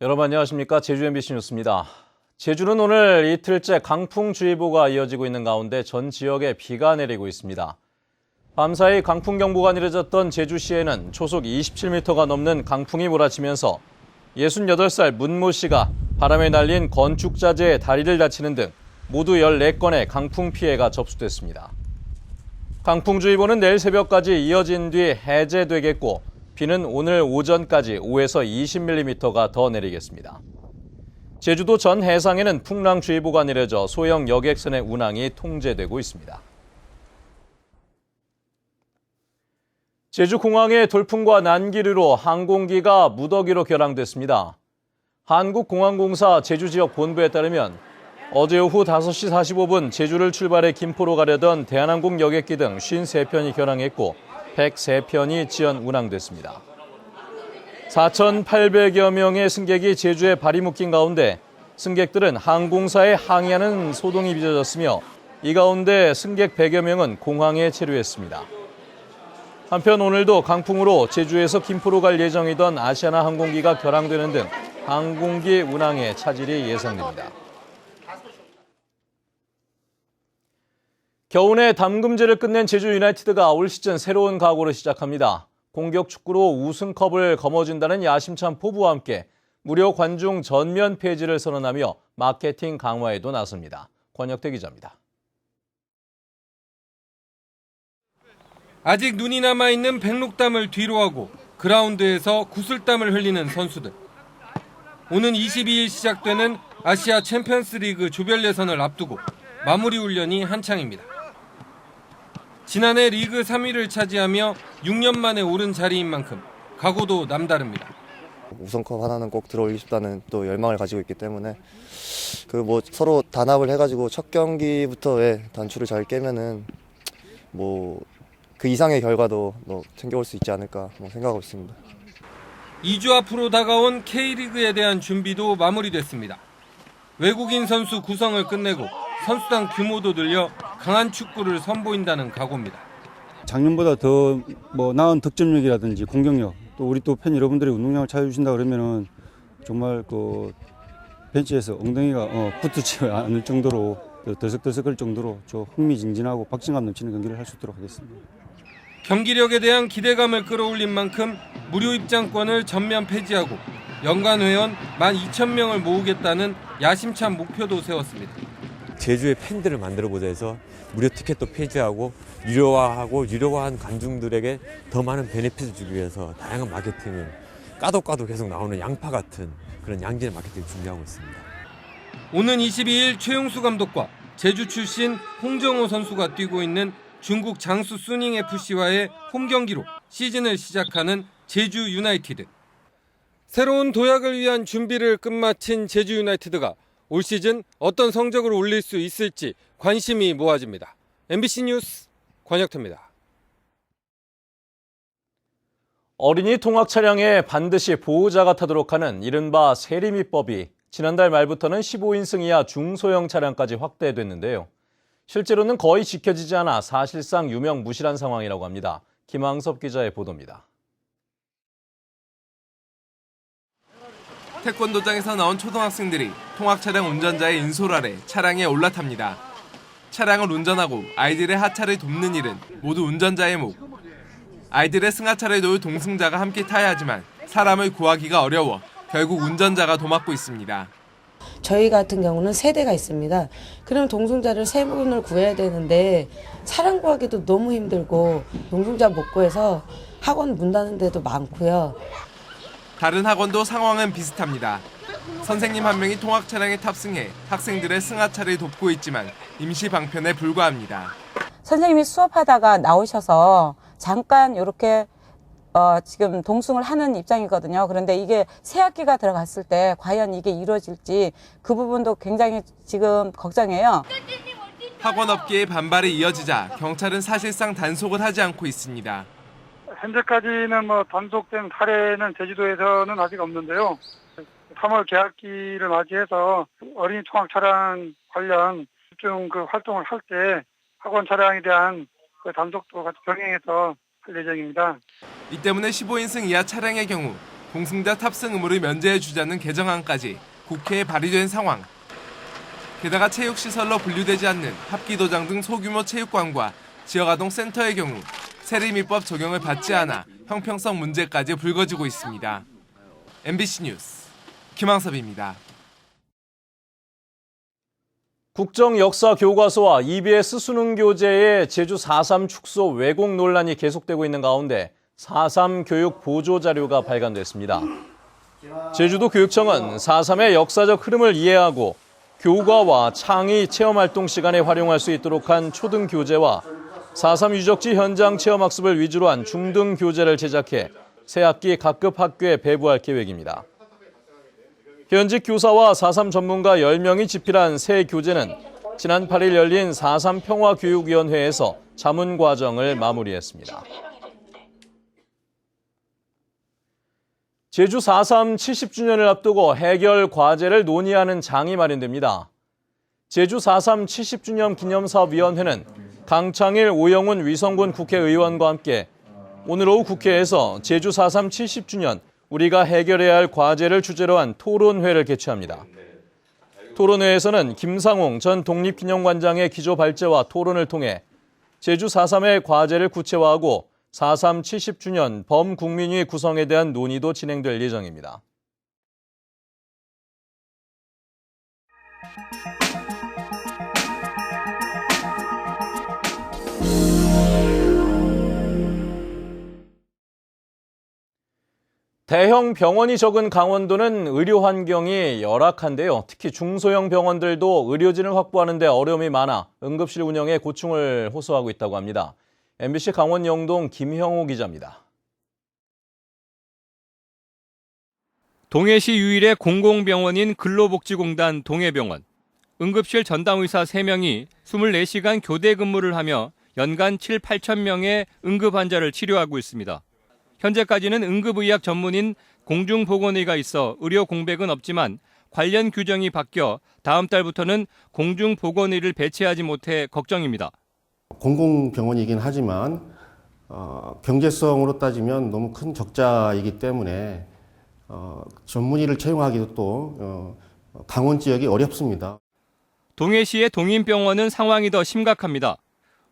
여러분 안녕하십니까? 제주 MBC 뉴스입니다. 제주는 오늘 이틀째 강풍주의보가 이어지고 있는 가운데 전 지역에 비가 내리고 있습니다. 밤사이 강풍경보가 내려졌던 제주시에는 초속 27m가 넘는 강풍이 몰아치면서 68살 문모 씨가 바람에 날린 건축자재의 다리를 다치는 등 모두 14건의 강풍 피해가 접수됐습니다. 강풍주의보는 내일 새벽까지 이어진 뒤 해제되겠고 비는 오늘 오전까지 5에서 20mm가 더 내리겠습니다. 제주도 전 해상에는 풍랑주의보가 내려져 소형 여객선의 운항이 통제되고 있습니다. 제주공항의 돌풍과 난기류로 항공기가 무더기로 결항됐습니다. 한국공항공사 제주지역 본부에 따르면 어제 오후 5시 45분 제주를 출발해 김포로 가려던 대한항공 여객기 등 53편이 결항했고 103편이 지연 운항됐습니다. 4,800여 명의 승객이 제주에 발이 묶인 가운데 승객들은 항공사에 항의하는 소동이 빚어졌으며 이 가운데 승객 100여 명은 공항에 체류했습니다. 한편 오늘도 강풍으로 제주에서 김포로 갈 예정이던 아시아나 항공기가 결항되는 등 항공기 운항에 차질이 예상됩니다. 겨우내 담금질을 끝낸 제주 유나이티드가 올 시즌 새로운 각오를 시작합니다. 공격 축구로 우승컵을 거머쥔다는 야심찬 포부와 함께 무료 관중 전면 폐지를 선언하며 마케팅 강화에도 나섭니다. 권혁태 기자입니다. 아직 눈이 남아있는 백록담을 뒤로하고 그라운드에서 구슬땀을 흘리는 선수들. 오는 22일 시작되는 아시아 챔피언스 리그 조별 예선을 앞두고 마무리 훈련이 한창입니다. 지난해 리그 3위를 차지하며 6년 만에 오른 자리인 만큼 각오도 남다릅니다. 우승컵 하나는 꼭 들어올리고 싶다는 또 열망을 가지고 있기 때문에 서로 단합을 해가지고 첫 경기부터 단추를 잘 깨면은 그 이상의 결과도 챙겨올 수 있지 않을까 생각하고 있습니다. 2주 앞으로 다가온 K리그에 대한 준비도 마무리됐습니다. 외국인 선수 구성을 끝내고 선수단 규모도 늘려 강한 축구를 선보인다는 각오입니다. 작년보다 더 나은 득점력이라든지 공격력, 또 우리 또 팬 여러분들이 운동량을 찾아주신다 그러면은 정말 벤치에서 엉덩이가 붙지 않을 정도로 들썩들썩할 정도로 흥미진진하고 박진감 넘치는 경기를 할 수 있도록 하겠습니다. 경기력에 대한 기대감을 끌어올린 만큼 무료 입장권을 전면 폐지하고 연간 회원 12,000명을 모으겠다는 야심찬 목표도 세웠습니다. 제주의 팬들을 만들어보자 해서 무료 티켓도 폐지하고 유료화한 관중들에게 더 많은 베네핏을 주기 위해서 다양한 마케팅을 까도 계속 나오는 양파 같은 그런 양질의 마케팅을 준비하고 있습니다. 오는 22일 최용수 감독과 제주 출신 홍정호 선수가 뛰고 있는 중국 장수 수닝 FC와의 홈 경기로 시즌을 시작하는 제주 유나이티드. 새로운 도약을 위한 준비를 끝마친 제주 유나이티드가 올 시즌 어떤 성적을 올릴 수 있을지 관심이 모아집니다. MBC 뉴스 권혁태입니다. 어린이 통학 차량에 반드시 보호자가 타도록 하는 이른바 세리미법이 지난달 말부터는 15인승 이하 중소형 차량까지 확대됐는데요. 실제로는 거의 지켜지지 않아 사실상 유명무실한 상황이라고 합니다. 김항섭 기자의 보도입니다. 태권도장에서 나온 초등학생들이 통학차량 운전자의 인솔 아래 차량에 올라탑니다. 차량을 운전하고 아이들의 하차를 돕는 일은 모두 운전자의 목. 아이들의 승하차를 도울 동승자가 함께 타야 하지만 사람을 구하기가 어려워 결국 운전자가 도맡고 있습니다. 저희 같은 경우는 세 대가 있습니다. 그럼 동승자를 세 분을 구해야 되는데 차량 구하기도 너무 힘들고 동승자 못 구해서 학원 문 닫는 데도 많고요. 다른 학원도 상황은 비슷합니다. 선생님 한 명이 통학 차량에 탑승해 학생들의 승하차를 돕고 있지만 임시 방편에 불과합니다. 선생님이 수업하다가 나오셔서 잠깐 이렇게 지금 동승을 하는 입장이거든요. 그런데 이게 새 학기가 들어갔을 때 과연 이게 이루어질지 그 부분도 굉장히 지금 걱정해요. 학원업계의 반발이 이어지자 경찰은 사실상 단속을 하지 않고 있습니다. 현재까지는 단속된 사례는 제주도에서는 아직 없는데요. 3월 개학기를 맞이해서 어린이 통학 차량 관련 집중 활동을 할 때 학원 차량에 대한 단속도 같이 병행해서 할 예정입니다. 이 때문에 15인승 이하 차량의 경우 공승자 탑승 의무를 면제해주자는 개정안까지 국회에 발의된 상황. 게다가 체육시설로 분류되지 않는 합기도장 등 소규모 체육관과 지역아동센터의 경우 세리미법 적용을 받지 않아 형평성 문제까지 불거지고 있습니다. MBC 뉴스 김항섭입니다. 국정역사교과서와 EBS 수능교재의 제주 4.3 축소 왜곡 논란이 계속되고 있는 가운데 4.3 교육 보조 자료가 발간됐습니다. 제주도 교육청은 4.3의 역사적 흐름을 이해하고 교과와 창의 체험활동 시간에 활용할 수 있도록 한 초등 교재와 4.3 유적지 현장 체험학습을 위주로 한 중등 교재를 제작해 새 학기 각급 학교에 배부할 계획입니다. 현직 교사와 4.3 전문가 10명이 집필한 새 교재는 지난 8일 열린 4.3 평화교육위원회에서 자문 과정을 마무리했습니다. 제주 4.3 70주년을 앞두고 해결 과제를 논의하는 장이 마련됩니다. 제주 4.3 70주년 기념사업위원회는 강창일, 오영훈 위성군 국회의원과 함께 오늘 오후 국회에서 제주 4.3 70주년 우리가 해결해야 할 과제를 주제로 한 토론회를 개최합니다. 토론회에서는 김상홍 전 독립기념관장의 기조 발제와 토론을 통해 제주 4.3의 과제를 구체화하고 4.3 70주년 범국민주의 구성에 대한 논의도 진행될 예정입니다. 대형 병원이 적은 강원도는 의료 환경이 열악한데요. 특히 중소형 병원들도 의료진을 확보하는 데 어려움이 많아 응급실 운영에 고충을 호소하고 있다고 합니다. MBC 강원 영동 김형호 기자입니다. 동해시 유일의 공공병원인 근로복지공단 동해병원. 응급실 전담의사 3명이 24시간 교대 근무를 하며 연간 7, 8천 명의 응급 환자를 치료하고 있습니다. 현재까지는 응급의학 전문인 공중보건의가 있어 의료 공백은 없지만 관련 규정이 바뀌어 다음 달부터는 공중보건의를 배치하지 못해 걱정입니다. 공공병원이긴 하지만 경제성으로 따지면 너무 큰 적자이기 때문에 전문의를 채용하기도 또 강원 지역이 어렵습니다. 동해시의 동인병원은 상황이 더 심각합니다.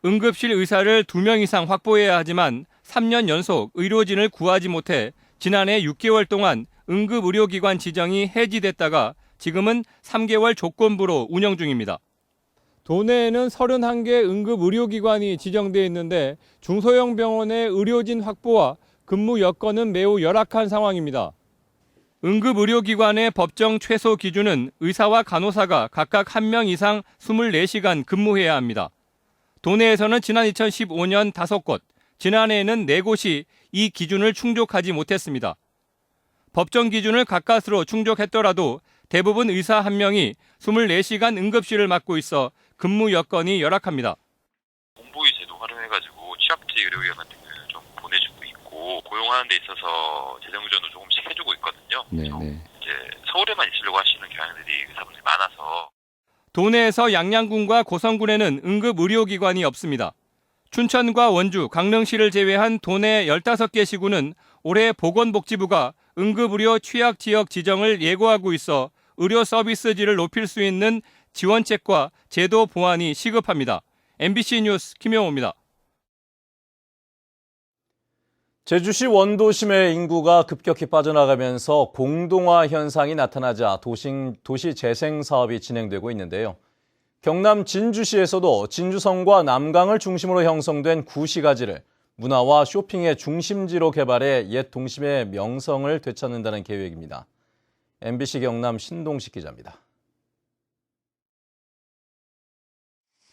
응급실 의사를 2명 이상 확보해야 하지만 3년 연속 의료진을 구하지 못해 지난해 6개월 동안 응급의료기관 지정이 해지됐다가 지금은 3개월 조건부로 운영 중입니다. 도내에는 31개 응급의료기관이 지정되어 있는데 중소형 병원의 의료진 확보와 근무 여건은 매우 열악한 상황입니다. 응급의료기관의 법정 최소 기준은 의사와 간호사가 각각 1명 이상 24시간 근무해야 합니다. 도내에서는 지난 2015년 5곳, 지난해에는 4곳이 이 기준을 충족하지 못했습니다. 법정 기준을 가까스로 충족했더라도 대부분 의사 1명이 24시간 응급실을 맡고 있어 근무 여건이 열악합니다. 공보위 제도 활용해가지고 취약지 의료기관 같은 경우는 좀 보내주고 있고 고용하는 데 있어서 재정 지원도 조금씩 해주고 있거든요. 네네. 이제 서울에만 있으려고 하시는 경향들이 의사분들이 많아서. 도내에서 양양군과 고성군에는 응급의료기관이 없습니다. 춘천과 원주, 강릉시를 제외한 도내 15개 시군은 올해 보건복지부가 응급의료 취약지역 지정을 예고하고 있어 의료 서비스질을 높일 수 있는 지원책과 제도 보완이 시급합니다. MBC 뉴스 김영호입니다. 제주시 원도심의 인구가 급격히 빠져나가면서 공동화 현상이 나타나자 도시 재생 사업이 진행되고 있는데요. 경남 진주시에서도 진주성과 남강을 중심으로 형성된 구시가지를 문화와 쇼핑의 중심지로 개발해 옛 동심의 명성을 되찾는다는 계획입니다. MBC 경남 신동식 기자입니다.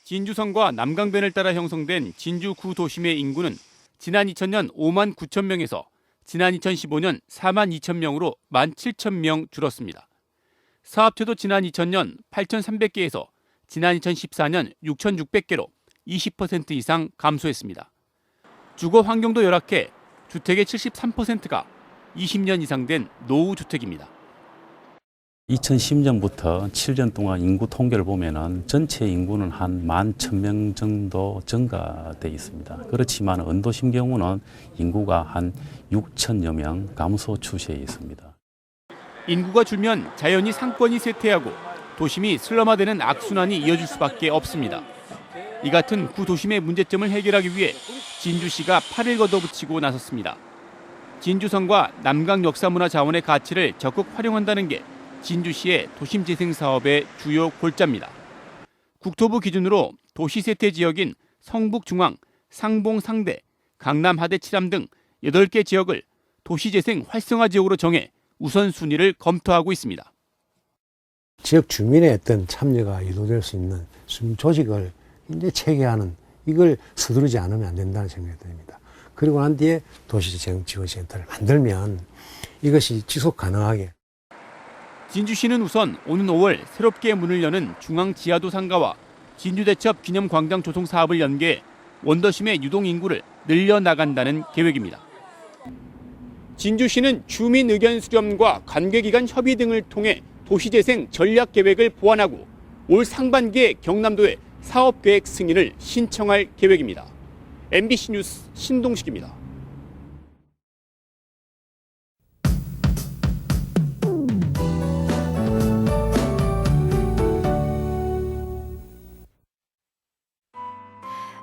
진주성과 남강변을 따라 형성된 진주 구도심의 인구는 지난 2000년 5만 9천 명에서 지난 2015년 4만 2천 명으로 1만 7천 명 줄었습니다. 사업체도 지난 2000년 8,300개에서 지난 2014년 6,600개로 20% 이상 감소했습니다. 주거 환경도 열악해 주택의 73%가 20년 이상 된 노후주택입니다. 2010년부터 7년 동안 인구 통계를 보면은 전체 인구는 한 11,000명 정도 증가돼 있습니다. 그렇지만 언도심 경우는 인구가 한 6천여 명 감소 추세에 있습니다. 인구가 줄면 자연히 상권이 쇠퇴하고 도심이 슬럼화되는 악순환이 이어질 수밖에 없습니다. 이 같은 구도심의 문제점을 해결하기 위해 진주시가 팔을 걷어붙이고 나섰습니다. 진주성과 남강 역사문화자원의 가치를 적극 활용한다는 게 진주시의 도심재생 사업의 주요 골자입니다. 국토부 기준으로 도시세태 지역인 성북중앙, 상봉 상대, 강남 하대 칠암 등 8개 지역을 도시재생 활성화 지역으로 정해 우선순위를 검토하고 있습니다. 지역 주민의 어떤 참여가 유도될 수 있는 주민 조직을 이제 체계하는, 이걸 서두르지 않으면 안 된다는 생각이 듭니다. 그리고 난 뒤에 도시재생지원센터를 만들면 이것이 지속 가능하게. 진주시는 우선 오는 5월 새롭게 문을 여는 중앙지하도 상가와 진주대첩 기념광장 조성 사업을 연계해 원도심의 유동인구를 늘려나간다는 계획입니다. 진주시는 주민 의견 수렴과 관계기관 협의 등을 통해 도시재생 전략계획을 보완하고 올 상반기에 경남도에 사업계획 승인을 신청할 계획입니다. MBC 뉴스 신동식입니다.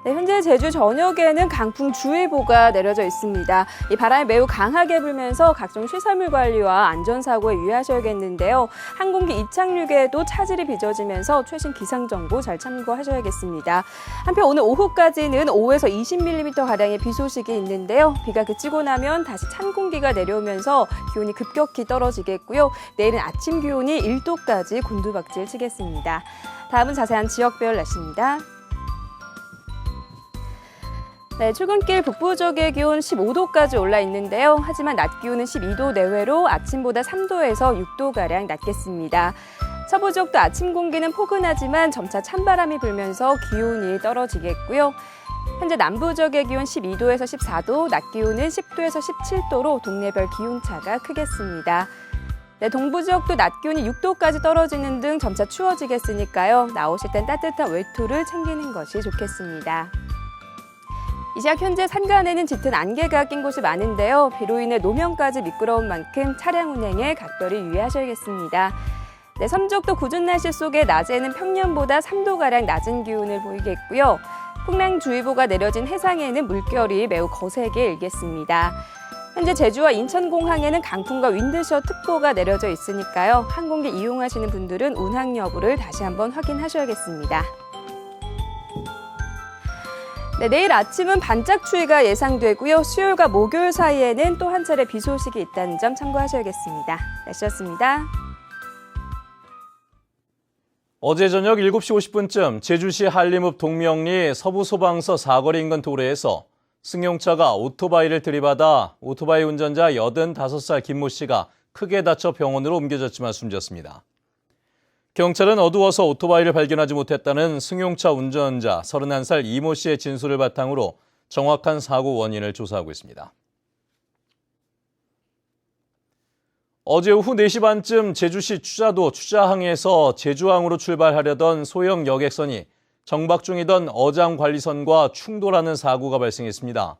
네, 현재 제주 전역에는 강풍주의보가 내려져 있습니다. 이 바람이 매우 강하게 불면서 각종 시설물 관리와 안전사고에 유의하셔야겠는데요. 항공기 이착륙에도 차질이 빚어지면서 최신 기상정보 잘 참고하셔야겠습니다. 한편 오늘 오후까지는 5에서 20mm가량의 비 소식이 있는데요. 비가 그치고 나면 다시 찬 공기가 내려오면서 기온이 급격히 떨어지겠고요. 내일은 아침 기온이 1도까지 곤두박질 치겠습니다. 다음은 자세한 지역별 날씨입니다. 네, 출근길 북부 지역의 기온 15도까지 올라 있는데요. 하지만 낮 기온은 12도 내외로 아침보다 3도에서 6도가량 낮겠습니다. 서부 지역도 아침 공기는 포근하지만 점차 찬바람이 불면서 기온이 떨어지겠고요. 현재 남부 지역의 기온 12도에서 14도, 낮 기온은 10도에서 17도로 동네별 기온차가 크겠습니다. 네, 동부 지역도 낮 기온이 6도까지 떨어지는 등 점차 추워지겠으니까요. 나오실 땐 따뜻한 외투를 챙기는 것이 좋겠습니다. 이 시각 현재 산간에는 짙은 안개가 낀 곳이 많은데요. 비로 인해 노면까지 미끄러운 만큼 차량 운행에 각별히 유의하셔야겠습니다. 네, 섬쪽도 궂은 날씨 속에 낮에는 평년보다 3도가량 낮은 기온을 보이겠고요. 풍랑주의보가 내려진 해상에는 물결이 매우 거세게 일겠습니다. 현재 제주와 인천공항에는 강풍과 윈드셔 특보가 내려져 있으니까요. 항공기 이용하시는 분들은 운항 여부를 다시 한번 확인하셔야겠습니다. 네, 내일 아침은 반짝 추위가 예상되고요. 수요일과 목요일 사이에는 또 한 차례 비 소식이 있다는 점 참고하셔야겠습니다. 날씨였습니다. 어제 저녁 7시 50분쯤 제주시 한림읍 동명리 서부소방서 사거리 인근 도로에서 승용차가 오토바이를 들이받아 오토바이 운전자 85살 김모 씨가 크게 다쳐 병원으로 옮겨졌지만 숨졌습니다. 경찰은 어두워서 오토바이를 발견하지 못했다는 승용차 운전자 31살 이모 씨의 진술을 바탕으로 정확한 사고 원인을 조사하고 있습니다. 어제 오후 4시 반쯤 제주시 추자도 추자항에서 제주항으로 출발하려던 소형 여객선이 정박 중이던 어장관리선과 충돌하는 사고가 발생했습니다.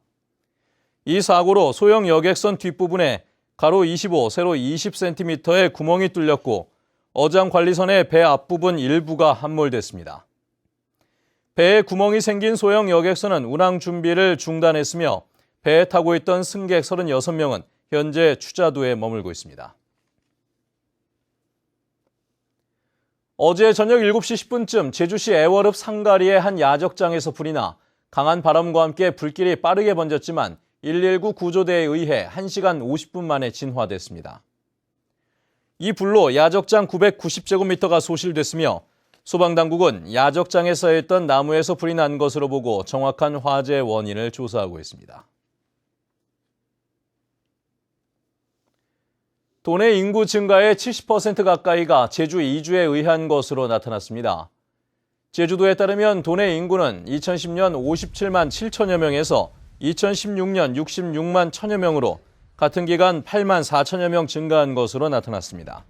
이 사고로 소형 여객선 뒷부분에 가로 25, 세로 20cm의 구멍이 뚫렸고 어장관리선의 배 앞부분 일부가 함몰됐습니다. 배에 구멍이 생긴 소형 여객선은 운항 준비를 중단했으며 배에 타고 있던 승객 36명은 현재 추자도에 머물고 있습니다. 어제 저녁 7시 10분쯤 제주시 애월읍 상가리의 한 야적장에서 불이 나 강한 바람과 함께 불길이 빠르게 번졌지만 119 구조대에 의해 1시간 50분 만에 진화됐습니다. 이 불로 야적장 990제곱미터가 소실됐으며 소방당국은 야적장에 쌓여있던 나무에서 불이 난 것으로 보고 정확한 화재 원인을 조사하고 있습니다. 도내 인구 증가의 70% 가까이가 제주 이주에 의한 것으로 나타났습니다. 제주도에 따르면 도내 인구는 2010년 57만 7천여 명에서 2016년 66만 1천여 명으로 같은 기간 8만 4천여 명 증가한 것으로 나타났습니다.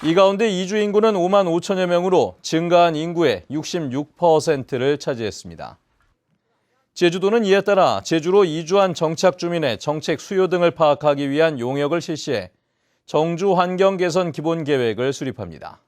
이 가운데 이주 인구는 5만 5천여 명으로 증가한 인구의 66%를 차지했습니다. 제주도는 이에 따라 제주로 이주한 정착 주민의 정책 수요 등을 파악하기 위한 용역을 실시해 정주 환경 개선 기본 계획을 수립합니다.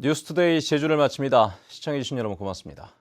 뉴스투데이 제주를 마칩니다. 시청해주신 여러분 고맙습니다.